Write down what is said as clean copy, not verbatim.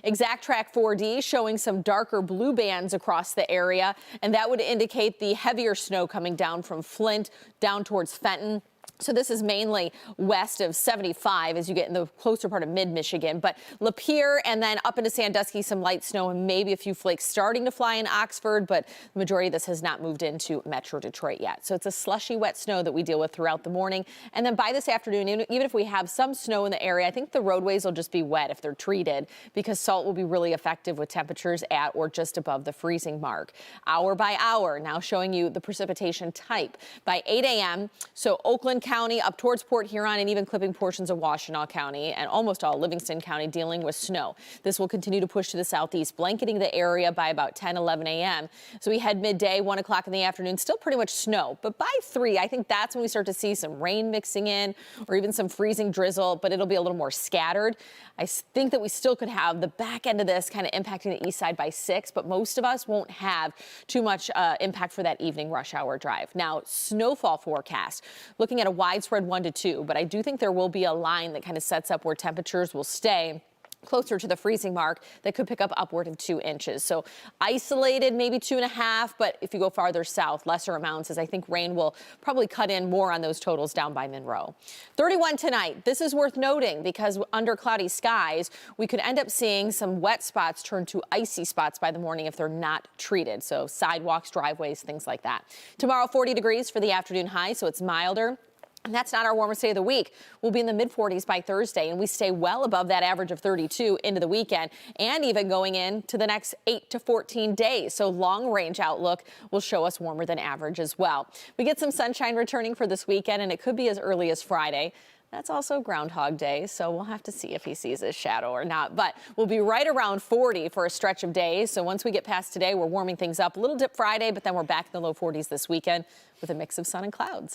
Exact Track 4D showing some darker blue bands across the area, and that would indicate the heavier snow coming down from Flint down towards Fenton. So this is mainly west of 75 as you get in the closer part of mid-Michigan. But Lapeer and then up into Sandusky, some light snow and maybe a few flakes starting to fly in Oxford. But the majority of this has not moved into Metro Detroit yet. So it's a slushy, wet snow that we deal with throughout the morning. And then by this afternoon, even if we have some snow in the area, I think the roadways will just be wet if they're treated, because salt will be really effective with temperatures at or just above the freezing mark. Hour by hour, now showing you the precipitation type. By 8 a.m., so Oakland County up towards Port Huron and even clipping portions of Washtenaw County and almost all Livingston County dealing with snow. This will continue to push to the southeast, blanketing the area by about 10, 11 a.m. So we head midday, 1 o'clock in the afternoon, still pretty much snow. But by 3, I think that's when we start to see some rain mixing in or even some freezing drizzle, but it'll be a little more scattered. I think that we still could have the back end of this kind of impacting the east side by 6, but most of us won't have too much impact for that evening rush hour drive. Now, snowfall forecast, looking at a widespread 1 to 2, but I do think there will be a line that kind of sets up where temperatures will stay closer to the freezing mark that could pick up upward of 2 inches. So isolated, maybe 2.5, but if you go farther south, lesser amounts, as I think rain will probably cut in more on those totals down by Monroe. 31 tonight. This is worth noting because under cloudy skies, we could end up seeing some wet spots turn to icy spots by the morning if they're not treated. So sidewalks, driveways, things like that. Tomorrow, 40 degrees for the afternoon high, so it's milder. And that's not our warmest day of the week. We'll be in the mid-40s by Thursday, and we stay well above that average of 32 into the weekend and even going into the next 8 to 14 days. So long-range outlook will show us warmer than average as well. We get some sunshine returning for this weekend, and it could be as early as Friday. That's also Groundhog Day, so we'll have to see if he sees his shadow or not. But we'll be right around 40 for a stretch of days. So once we get past today, we're warming things up. A little dip Friday, but then we're back in the low 40s this weekend with a mix of sun and clouds.